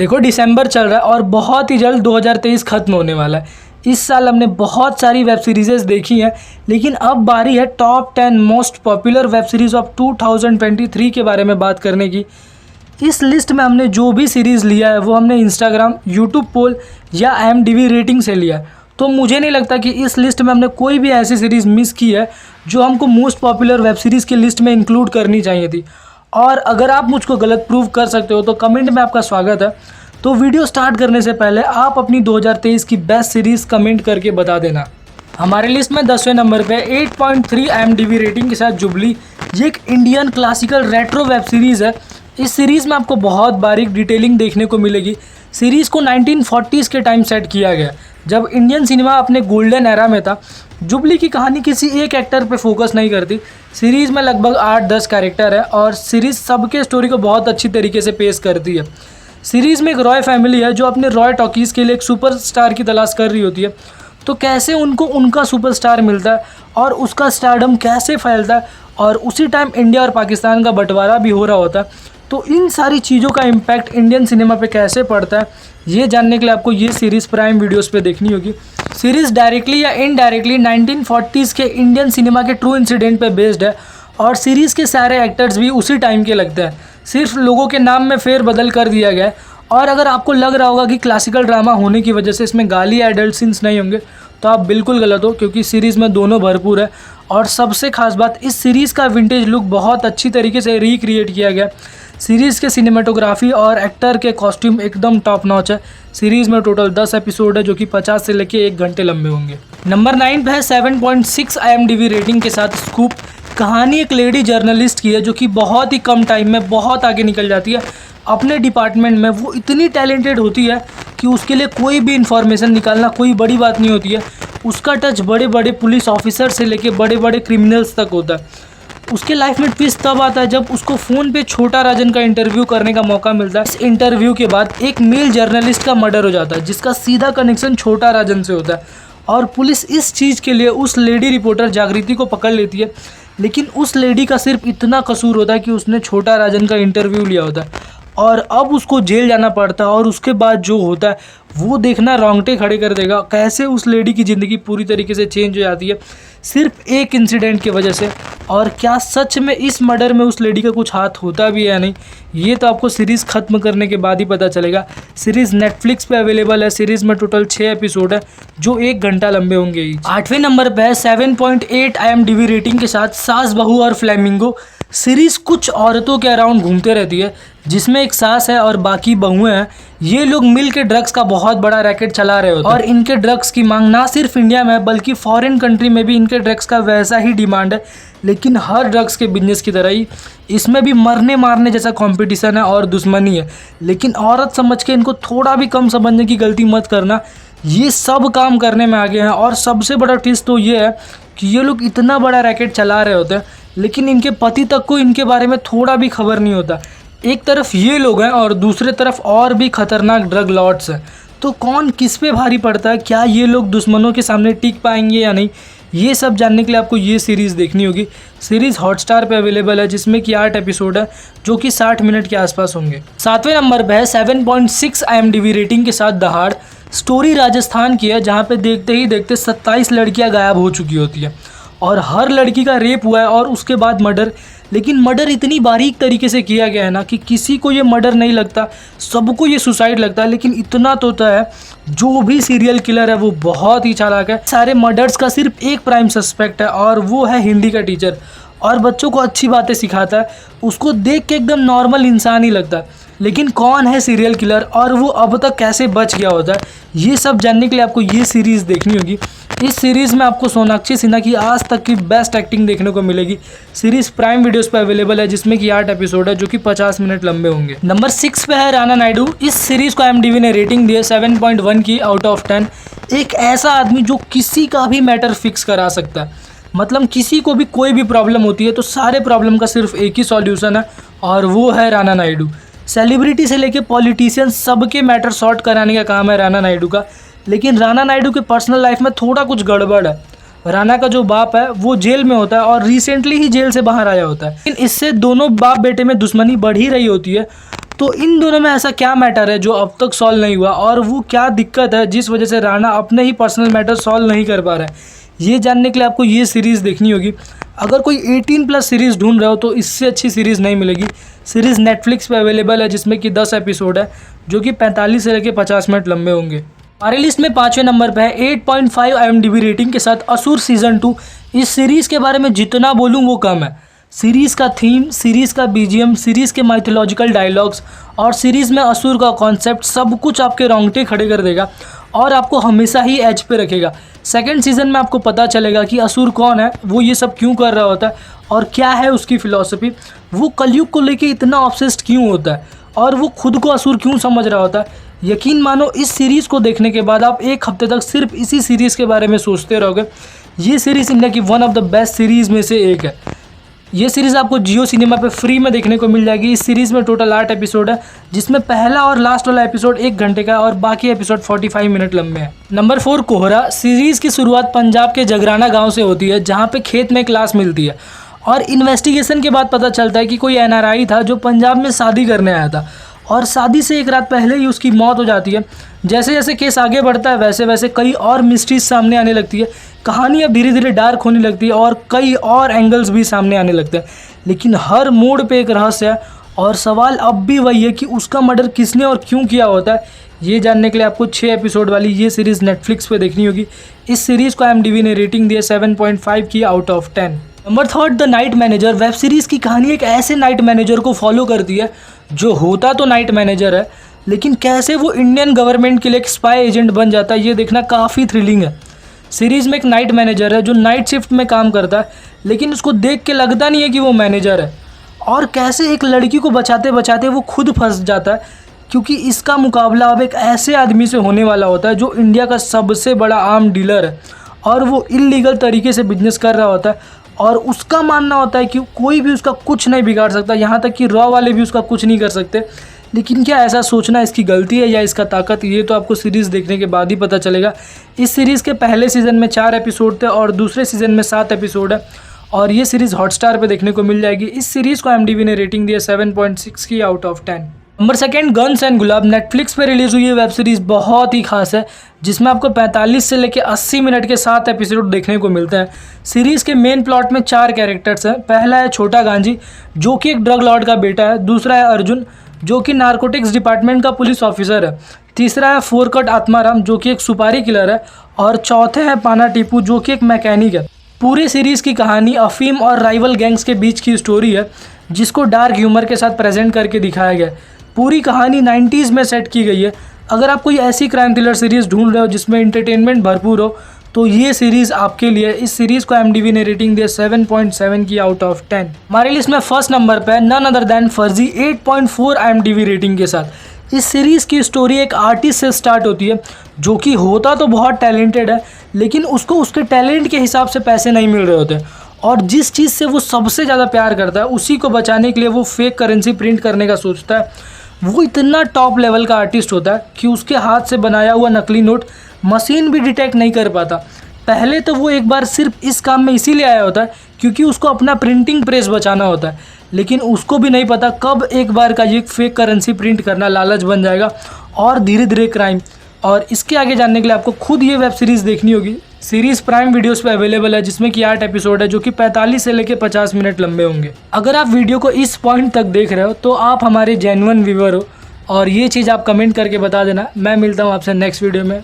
देखो दिसंबर चल रहा है और बहुत ही जल्द 2023 खत्म होने वाला है। इस साल हमने बहुत सारी वेब सीरीज़ेस देखी हैं, लेकिन अब बारी है top 10 most popular web series of 2023 के बारे में बात करने की। इस लिस्ट में हमने जो भी सीरीज़ लिया है वो हमने इंस्टाग्राम, यूट्यूब पोल या IMDb रेटिंग से लिया है। तो मुझे नहीं लगता कि इस लिस्ट में हमने कोई भी ऐसी सीरीज़ मिस की है जो हमको मोस्ट पॉपुलर वेब सीरीज़ की लिस्ट में इंक्लूड करनी चाहिए थी। और अगर आप मुझको गलत प्रूव कर सकते हो तो कमेंट में आपका स्वागत है। तो वीडियो स्टार्ट करने से पहले आप अपनी 2023 की बेस्ट सीरीज़ कमेंट करके बता देना। हमारे लिस्ट में 10वें नंबर पे 8.3 IMDb रेटिंग के साथ जुबली। ये एक Indian classical retro web series है। इस सीरीज़ में आपको बहुत बारीक डिटेलिंग देखने को मिलेगी। सीरीज़ को 1940s के टाइम सेट किया गया, जब इंडियन सिनेमा अपने गोल्डन एरा में था। जुबली की कहानी किसी एक एक्टर पे फोकस नहीं करती। सीरीज़ में लगभग 8-10 कैरेक्टर है और सीरीज़ सबके स्टोरी को बहुत अच्छी तरीके से पेश करती है। सीरीज़ में एक रॉय फैमिली है जो अपने रॉय टॉकीज़ के लिए एक सुपरस्टार की तलाश कर रही होती है। तो कैसे उनको उनका सुपरस्टार मिलता है और उसका स्टारडम कैसे फैलता है, और उसी टाइम इंडिया और पाकिस्तान का बंटवारा भी हो रहा होता है। तो इन सारी चीज़ों का इम्पैक्ट इंडियन सिनेमा पे कैसे पड़ता है, ये जानने के लिए आपको ये सीरीज़ प्राइम वीडियोस पे देखनी होगी। सीरीज़ डायरेक्टली या इनडायरेक्टली 1940s के इंडियन सिनेमा के ट्रू इंसिडेंट पे बेस्ड है और सीरीज़ के सारे एक्टर्स भी उसी टाइम के लगते हैं। सिर्फ लोगों के नाम में फेर बदल कर दिया गया है। और अगर आपको लग रहा होगा कि क्लासिकल ड्रामा होने की वजह से इसमें गाली या एडल्ट सीन्स नहीं होंगे, तो आप बिल्कुल गलत हो, क्योंकि सीरीज़ में दोनों भरपूर है। और सबसे खास बात, इस सीरीज़ का विंटेज लुक बहुत अच्छी तरीके से रिक्रिएट किया गया। सीरीज़ के सिनेमाटोग्राफी और एक्टर के कॉस्ट्यूम एकदम टॉप नॉच है। सीरीज़ में टोटल 10 एपिसोड है जो कि 50 से लेके 1 घंटे लंबे होंगे। नंबर 9 पे है 7.6 IMDb रेटिंग के साथ स्कूप। कहानी एक लेडी जर्नलिस्ट की है जो कि बहुत ही कम टाइम में बहुत आगे निकल जाती है अपने डिपार्टमेंट में। वो इतनी टैलेंटेड होती है कि उसके लिए कोई भी इंफॉर्मेशन निकालना कोई बड़ी बात नहीं होती है। उसका टच बड़े बड़े पुलिस ऑफिसर से लेके बड़े बड़े क्रिमिनल्स तक होता है। उसके लाइफ में ट्विस्ट तब आता है जब उसको फ़ोन पे छोटा राजन का इंटरव्यू करने का मौका मिलता है। इस इंटरव्यू के बाद एक मेल जर्नलिस्ट का मर्डर हो जाता है जिसका सीधा कनेक्शन छोटा राजन से होता है, और पुलिस इस चीज़ के लिए उस लेडी रिपोर्टर जागृति को पकड़ लेती है। लेकिन उस लेडी का सिर्फ इतना कसूर होता है कि उसने छोटा राजन का इंटरव्यू लिया होता है और अब उसको जेल जाना पड़ता है। और उसके बाद जो होता है वो देखना रोंगटे खड़े कर देगा। कैसे उस लेडी की ज़िंदगी पूरी तरीके से चेंज हो जाती है सिर्फ एक इंसिडेंट की वजह से। और क्या सच में इस मर्डर में उस लेडी का कुछ हाथ होता भी है या नहीं, ये तो आपको सीरीज़ ख़त्म करने के बाद ही पता चलेगा। सीरीज़ नेटफ्लिक्स पे अवेलेबल है। सीरीज़ में टोटल 6 एपिसोड है जो 1 घंटा लंबे होंगे। 8वें नंबर पे है 7.8 IMDb रेटिंग के साथ सास बहू और फ्लेमिंगो। सीरीज़ कुछ औरतों के अराउंड घूमते रहती है जिसमें एक सास है और बाकी बहुएं हैं। ये लोग मिल के ड्रग्स का बहुत बड़ा रैकेट चला रहे होते हैं और इनके ड्रग्स की मांग ना सिर्फ इंडिया में बल्कि फॉरेन कंट्री में भी इनके ड्रग्स का वैसा ही डिमांड है। लेकिन हर ड्रग्स के बिजनेस की तरह ही इसमें भी मरने मारने जैसा कंपटीशन है और दुश्मनी है। लेकिन औरत समझ के इनको थोड़ा भी कम समझने की गलती मत करना। ये सब काम करने में आगे हैं। और सबसे बड़ा ट्विस्ट तो ये है कि ये लोग इतना बड़ा रैकेट चला रहे होते हैं लेकिन इनके पति तक को इनके बारे में थोड़ा भी खबर नहीं होता। एक तरफ ये लोग हैं और दूसरे तरफ और भी खतरनाक ड्रग लॉर्ड्स हैं। तो कौन किस पे भारी पड़ता है, क्या ये लोग दुश्मनों के सामने टिक पाएंगे या नहीं, ये सब जानने के लिए आपको ये सीरीज़ देखनी होगी। सीरीज़ हॉटस्टार पे अवेलेबल है जिसमें कि 8 एपिसोड है जो कि 60 मिनट के आसपास होंगे। 7वें नंबर पे है 7.6 IMDb रेटिंग के साथ दहाड़। स्टोरी राजस्थान की है जहाँ पे देखते ही देखते 27 लड़कियाँ गायब हो चुकी होती है और हर लड़की का रेप हुआ है और उसके बाद मर्डर। लेकिन मर्डर इतनी बारीक तरीके से किया गया है ना कि किसी को ये मर्डर नहीं लगता, सबको ये सुसाइड लगता है। लेकिन इतना तो होता है, जो भी सीरियल किलर है वो बहुत ही चालाक है। सारे मर्डर्स का सिर्फ एक प्राइम सस्पेक्ट है और वो है हिंदी का टीचर, और बच्चों को अच्छी बातें सिखाता है। उसको देख के एकदम नॉर्मल इंसान ही लगता है। लेकिन कौन है सीरियल किलर और वो अब तक कैसे बच गया होता है, ये सब जानने के लिए आपको ये सीरीज़ देखनी होगी। इस सीरीज़ में आपको सोनाक्षी सिन्हा की आज तक की बेस्ट एक्टिंग देखने को मिलेगी। सीरीज़ प्राइम वीडियोस पे अवेलेबल है जिसमें कि 8 एपिसोड है जो कि 50 मिनट लंबे होंगे। नंबर 6 पे है राणा नायडू। इस सीरीज़ को IMDb ने रेटिंग दी है 7.1 की आउट ऑफ 10। एक ऐसा आदमी जो किसी का भी मैटर फिक्स करा सकता है। मतलब किसी को भी कोई भी प्रॉब्लम होती है तो सारे प्रॉब्लम का सिर्फ एक ही सॉल्यूशन है और वो है राणा नायडू। सेलिब्रिटी से लेके पॉलिटिशियन सबके मैटर सॉर्ट कराने का काम है राणा नायडू का। लेकिन राणा नायडू के पर्सनल लाइफ में थोड़ा कुछ गड़बड़ है। राणा का जो बाप है वो जेल में होता है और रिसेंटली ही जेल से बाहर आया होता है। लेकिन इससे दोनों बाप बेटे में दुश्मनी बढ़ ही रही होती है। तो इन दोनों में ऐसा क्या मैटर है जो अब तक सॉल्व नहीं हुआ, और वो क्या दिक्कत है जिस वजह से राणा अपने ही पर्सनल मैटर सॉल्व नहीं कर पा रहा है, ये जानने के लिए आपको ये सीरीज़ देखनी होगी। अगर कोई 18+ सीरीज़ ढूंढ रहे हो तो इससे अच्छी सीरीज़ नहीं मिलेगी। सीरीज़ नेटफ्लिक्स पे अवेलेबल है जिसमें कि 10 एपिसोड है जो कि 45 से लेकर 50 मिनट लंबे होंगे। हमारे लिस्ट में 5वें नंबर पे है 8.5 IMDb रेटिंग के साथ असुर सीज़न 2। इस सीरीज़ के बारे में जितना बोलूँ वो कम है। सीरीज़ का थीम, सीरीज़ का BGM, सीरीज़ के माइथोलॉजिकल डायलॉग्स और सीरीज़ में असुर का कॉन्सेप्ट सब कुछ आपके रोंगटे खड़े कर देगा और आपको हमेशा ही एज पे रखेगा। सेकंड सीज़न में आपको पता चलेगा कि असुर कौन है, वो ये सब क्यों कर रहा होता है और क्या है उसकी फ़िलॉसफी, वो कलयुग को लेके इतना ऑब्सेस्ड क्यों होता है और वो खुद को असुर क्यों समझ रहा होता है। यकीन मानो इस सीरीज़ को देखने के बाद आप एक हफ्ते तक सिर्फ इसी सीरीज़ के बारे में सोचते रहोगे। ये सीरीज़ इंडिया की one of the best series में से एक है। ये सीरीज़ आपको जियो सिनेमा पे फ्री में देखने को मिल जाएगी। इस सीरीज़ में टोटल 8 एपिसोड है जिसमें पहला और लास्ट वाला एपिसोड 1 घंटे का और बाकी एपिसोड 45 मिनट लंबे हैं। नंबर 4 कोहरा। सीरीज़ की शुरुआत पंजाब के जगराना गांव से होती है जहां पे खेत में क्लास मिलती है और इन्वेस्टिगेशन के बाद पता चलता है कि कोई NRI था जो पंजाब में शादी करने आया था और शादी से एक रात पहले ही उसकी मौत हो जाती है। जैसे जैसे केस आगे बढ़ता है वैसे वैसे कई और मिस्ट्रीज सामने आने लगती है। कहानी अब धीरे धीरे डार्क होने लगती है और कई और एंगल्स भी सामने आने लगते हैं, लेकिन हर मोड़ पे एक रहस्य है और सवाल अब भी वही है कि उसका मर्डर किसने और क्यों किया होता है। ये जानने के लिए आपको 6 एपिसोड वाली ये सीरीज़ नेटफ्लिक्स पे देखनी होगी। इस सीरीज़ को IMDb ने रेटिंग दी है 7.5 की out of 10। Number 3 the night manager. Web series की कहानी एक ऐसे नाइट मैनेजर को फॉलो करती है जो होता तो नाइट मैनेजर है, लेकिन कैसे वो इंडियन गवर्नमेंट के लिए एक स्पाई एजेंट बन जाता है ये देखना काफ़ी थ्रिलिंग है। सीरीज़ में एक नाइट मैनेजर है जो नाइट शिफ्ट में काम करता है, लेकिन उसको देख के लगता नहीं है कि वो मैनेजर है, और कैसे एक लड़की को बचाते बचाते वो खुद फंस जाता है क्योंकि इसका मुकाबला अब एक ऐसे आदमी से होने वाला होता है जो इंडिया का सबसे बड़ा आर्म डीलर है और वो इलीगल तरीके से बिजनेस कर रहा होता है और उसका मानना होता है कि कोई भी उसका कुछ नहीं बिगाड़ सकता, यहाँ तक कि रॉ वाले भी उसका कुछ नहीं कर सकते। लेकिन क्या ऐसा सोचना इसकी गलती है या इसका ताकत, ये तो आपको सीरीज़ देखने के बाद ही पता चलेगा। इस सीरीज़ के पहले सीज़न में 4 एपिसोड थे और दूसरे सीज़न में 7 एपिसोड है और ये सीरीज़ हॉटस्टार पे देखने को मिल जाएगी। इस सीरीज़ को IMDb ने रेटिंग दी है 7.6 की out of 10। Number 2 guns and gulab. Netflix पे रिलीज़ हुई ये वेब सीरीज़ बहुत ही खास है जिसमें आपको 45 से लेकर 80 मिनट के 7 एपिसोड देखने को मिलते हैं। सीरीज़ के मेन प्लॉट में 4 कैरेक्टर्स हैं। पहला है छोटा गांजी जो कि एक ड्रग लॉर्ड का बेटा है। दूसरा है अर्जुन जो कि नारकोटिक्स डिपार्टमेंट का पुलिस ऑफिसर है। तीसरा है फोरकट आत्माराम जो कि एक सुपारी किलर है और चौथे हैं पाना टीपू जो कि एक मैकेनिक है। पूरे सीरीज़ की कहानी अफीम और राइवल गैंग्स के बीच की स्टोरी है जिसको डार्क ह्यूमर के साथ प्रेजेंट करके दिखाया गया है। पूरी कहानी 90s में सेट की गई है। अगर आप कोई ऐसी क्राइम थ्रिलर सीरीज़ ढूंढ रहे हो जिसमें एंटरटेनमेंट भरपूर हो तो ये सीरीज़ आपके लिए। इस सीरीज़ को IMDb ने रेटिंग दी है 7.7 की आउट ऑफ 10। हमारे लिस्ट में फर्स्ट नंबर पे नन अदर दैन फर्जी 8.4 IMDb रेटिंग के साथ। इस सीरीज़ की स्टोरी एक आर्टिस्ट से स्टार्ट होती है जो कि होता तो बहुत टैलेंटेड है, लेकिन उसको उसके टैलेंट के हिसाब से पैसे नहीं मिल रहे होते और जिस चीज़ से वो सबसे ज़्यादा प्यार करता है उसी को बचाने के लिए वो फेक करेंसी प्रिंट करने का सोचता है। वो इतना टॉप लेवल का आर्टिस्ट होता है कि उसके हाथ से बनाया हुआ नकली नोट मशीन भी डिटेक्ट नहीं कर पाता। पहले तो वो एक बार सिर्फ इस काम में इसीलिए आया होता है क्योंकि उसको अपना प्रिंटिंग प्रेस बचाना होता है, लेकिन उसको भी नहीं पता कब एक बार का ये फेक करेंसी प्रिंट करना लालच बन जाएगा और धीरे धीरे क्राइम। और इसके आगे जानने के लिए आपको खुद ये वेब सीरीज़ देखनी होगी। सीरीज़ प्राइम वीडियोस पे अवेलेबल है जिसमें कि 8 एपिसोड है जो कि 45 से लेकर 50 मिनट लंबे होंगे। अगर आप वीडियो को इस पॉइंट तक देख रहे हो तो आप हमारे जेन्युइन व्यूअर हो और ये चीज़ आप कमेंट करके बता देना। मैं मिलता हूँ आपसे नेक्स्ट वीडियो में।